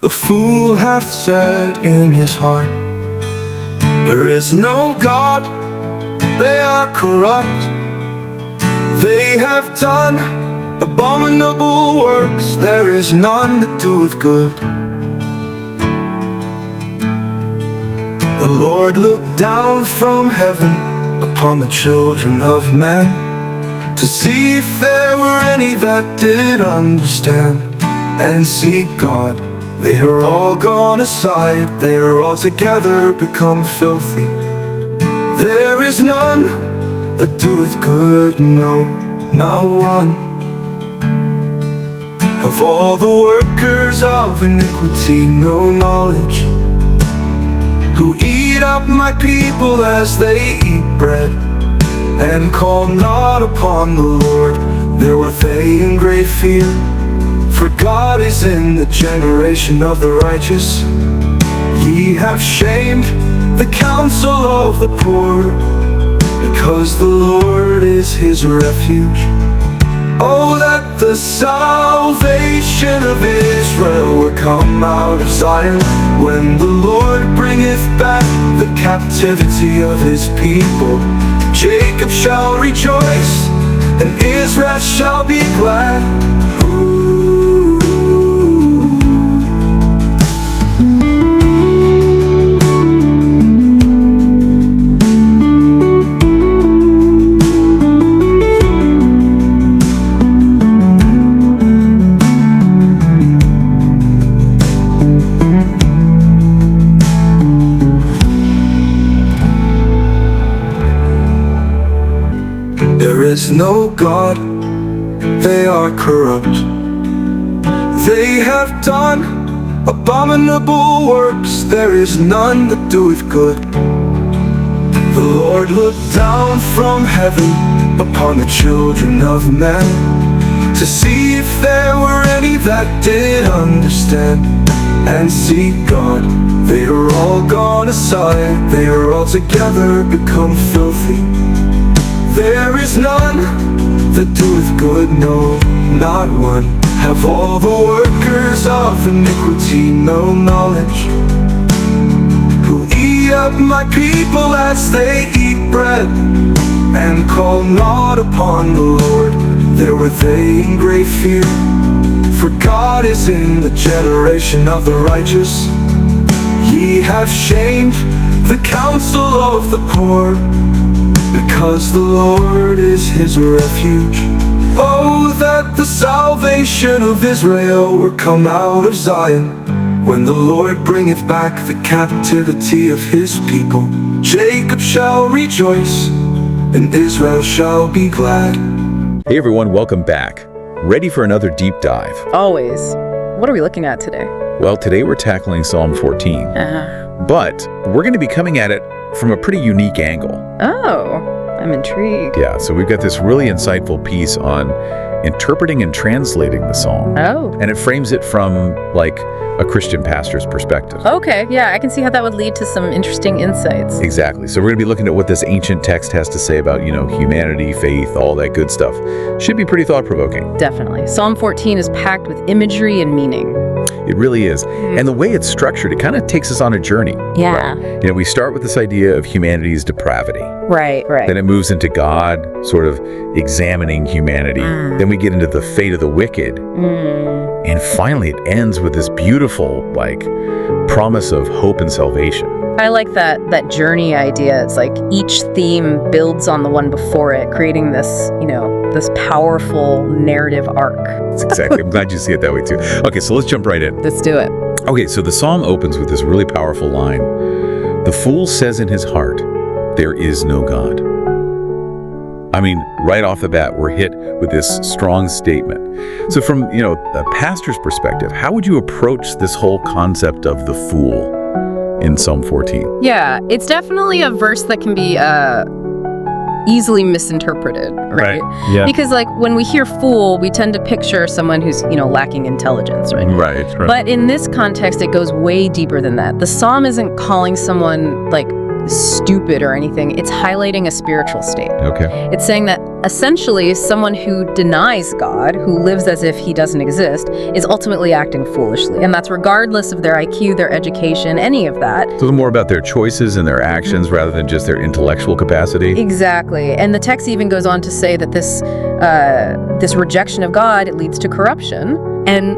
The fool hath said in his heart, there is no God. They are corrupt. They have done abominable works. There is none that doeth good. The Lord looked down from heaven upon the children of men, to see if there were any that did understand and seek God. They are all gone aside, they are altogether become filthy. There is none that doeth good, no, not one. Of all the workers of iniquity, no knowledge, who eat up my people as they eat bread, and call not upon the Lord. There were they in great fear, for God is in the generation of the righteous. Ye have shamed the counsel of the poor, because the Lord is his refuge. Oh, that the salvation of Israel were come out of Zion, when the Lord bringeth back the captivity of his people. Jacob shall rejoice, and Israel shall be glad. There is no God, they are corrupt. They have done abominable works. There is none that doeth good. The Lord looked down from heaven upon the children of men, to see if there were any that did understand and seek God. They are all gone aside, they are altogether become filthy. There is none that doeth good, no, not one. Have all the workers of iniquity no knowledge, who eat up my people as they eat bread, and call not upon the Lord. There were they in great fear, for God is in the generation of the righteous. Ye have shamed the counsel of the poor, because the Lord is his refuge. Oh, that the salvation of Israel were come out of Zion, when the Lord bringeth back the captivity of his people. Jacob shall rejoice, and Israel shall be glad. Hey everyone, welcome back. Ready for another deep dive? Always. What are we looking at today? Well, today we're tackling Psalm 14, but we're going to be coming at it from a pretty unique angle. Oh, I'm intrigued. Yeah, so we've got this really insightful piece on interpreting and translating the psalm. Oh. And it frames it from like a Christian pastor's perspective. Okay, yeah, I can see how that would lead to some interesting insights. Exactly. So we're going to be looking at what this ancient text has to say about, humanity, faith, all that good stuff. Should be pretty thought-provoking. Definitely. Psalm 14 is packed with imagery and meaning. It really is. And the way it's structured, it kind of takes us on a journey. Yeah. Right? We start with this idea of humanity's depravity. Right. Then it moves into God sort of examining humanity. Then we get into the fate of the wicked. And finally, it ends with this beautiful, promise of hope and salvation. I like that journey idea. It's like each theme builds on the one before it, creating this, this powerful narrative arc. That's exactly. I'm glad you see it that way too. Okay, so let's jump right in. Let's do it. Okay, so the psalm opens with this really powerful line. The fool says in his heart, there is no God. I mean, right off the bat, we're hit with this strong statement. So from, a pastor's perspective, how would you approach this whole concept of the fool in Psalm 14? Yeah, it's definitely a verse that can be easily misinterpreted, right? Yeah. Because when we hear fool, we tend to picture someone who's, lacking intelligence, right? Right. But in this context, it goes way deeper than that. The psalm isn't calling someone stupid or anything. It's highlighting a spiritual state. Okay. It's saying that essentially someone who denies God, who lives as if he doesn't exist, is ultimately acting foolishly. And that's regardless of their IQ, their education, any of that. So more about their choices and their actions rather than just their intellectual capacity. Exactly. And the text even goes on to say that this rejection of God, it leads to corruption and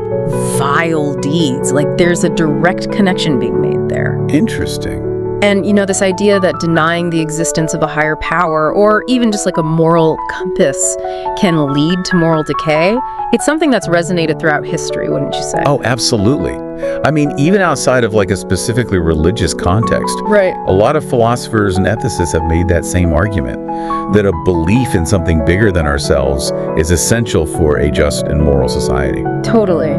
vile deeds. Like there's a direct connection being made there. Interesting. And, this idea that denying the existence of a higher power or even just like a moral compass can lead to moral decay, it's something that's resonated throughout history, wouldn't you say? Oh, absolutely. I mean, even outside of like a specifically religious context, Right. a lot of philosophers and ethicists have made that same argument, that a belief in something bigger than ourselves is essential for a just and moral society. Totally.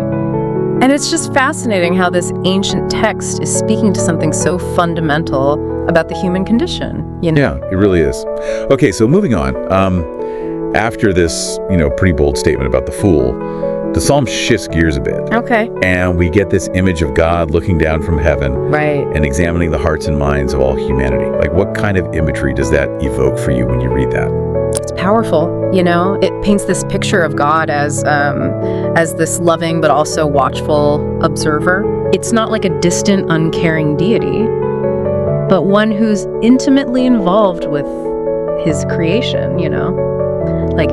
And it's just fascinating how this ancient text is speaking to something so fundamental about the human condition, Yeah, it really is. Okay, so moving on. After this, pretty bold statement about the fool, the psalm shifts gears a bit. Okay. And we get this image of God looking down from heaven Right. and examining the hearts and minds of all humanity. Like, what kind of imagery does that evoke for you when you read that? It's powerful, It paints this picture of God as this loving but also watchful observer. It's not like a distant, uncaring deity, but one who's intimately involved with his creation, Like,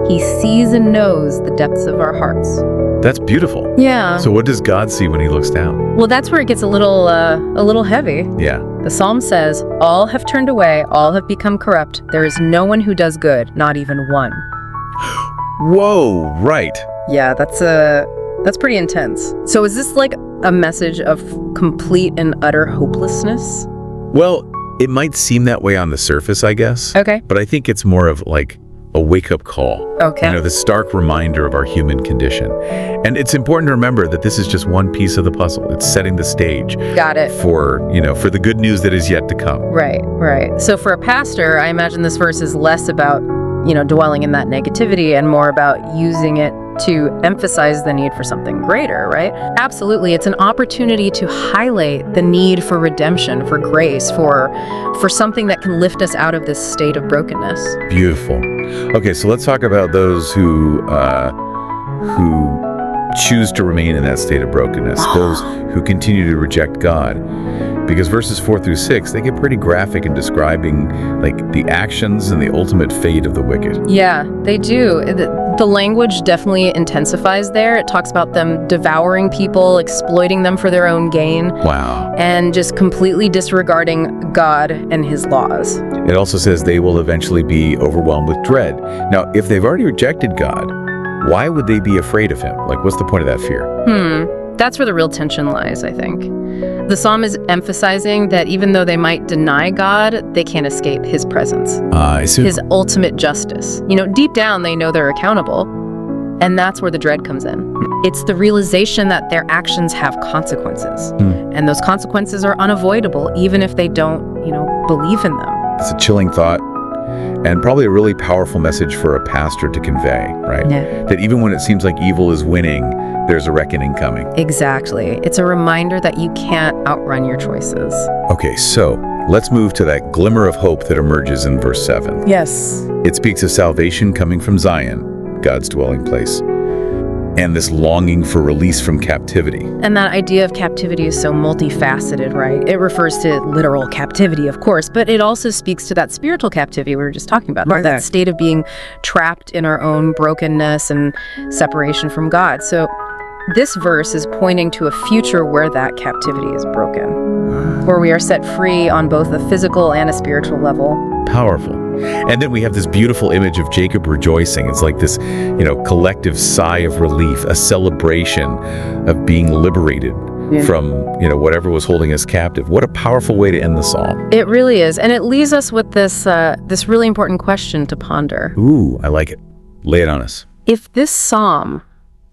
he sees and knows the depths of our hearts. That's beautiful. Yeah. So what does God see when he looks down? Well, that's where it gets a little heavy. Yeah. The psalm says, "All have turned away, all have become corrupt. There is no one who does good, not even one." Whoa, right. Yeah, that's pretty intense. So is this like a message of complete and utter hopelessness? Well, it might seem that way on the surface, I guess. Okay. But I think it's more of like a wake-up call. Okay. The stark reminder of our human condition. And it's important to remember that this is just one piece of the puzzle. It's setting the stage Got it. for the good news that is yet to come. Right. So for a pastor, I imagine this verse is less about, dwelling in that negativity and more about using it to emphasize the need for something greater, right? Absolutely. It's an opportunity to highlight the need for redemption, for grace, for something that can lift us out of this state of brokenness. Beautiful. Okay, so let's talk about those who choose to remain in that state of brokenness, those who continue to reject God. Because verses 4 through 6, they get pretty graphic in describing like the actions and the ultimate fate of the wicked. Yeah, they do. The language definitely intensifies there. It talks about them devouring people, exploiting them for their own gain. Wow. And just completely disregarding God and his laws. It also says they will eventually be overwhelmed with dread. Now, if they've already rejected God, why would they be afraid of him? Like, what's the point of that fear? That's where the real tension lies, I think. The psalm is emphasizing that even though they might deny God, they can't escape his presence, I see. his ultimate justice. Deep down, they know they're accountable, and that's where the dread comes in. It's the realization that their actions have consequences, and those consequences are unavoidable, even if they don't, believe in them. It's a chilling thought, and probably a really powerful message for a pastor to convey, right? Yeah. That even when it seems like evil is winning, there's a reckoning coming. Exactly. It's a reminder that you can't outrun your choices. Okay, so let's move to that glimmer of hope that emerges in verse 7. Yes. It speaks of salvation coming from Zion, God's dwelling place, and this longing for release from captivity. And that idea of captivity is so multifaceted, right? It refers to literal captivity, of course, but it also speaks to that spiritual captivity we were just talking about, Right. that state of being trapped in our own brokenness and separation from God. So this verse is pointing to a future where that captivity is broken, where we are set free on both a physical and a spiritual level. Powerful. And then we have this beautiful image of Jacob rejoicing. It's like this, collective sigh of relief, a celebration of being liberated from, whatever was holding us captive. What a powerful way to end the psalm. It really is. And it leaves us with this really important question to ponder. Ooh, I like it. Lay it on us. If this psalm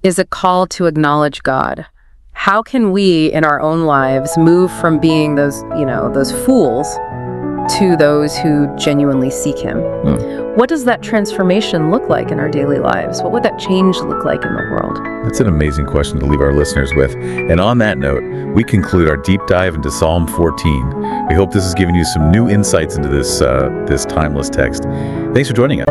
is a call to acknowledge God, how can we in our own lives move from being those fools to those who genuinely seek him? What does that transformation look like in our daily lives? What would that change look like in the world? That's an amazing question to leave our listeners with. And on that note, we conclude our deep dive into Psalm 14 We hope this has given you some new insights into this timeless text. Thanks for joining us.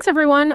Thanks, everyone.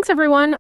Thanks, everyone.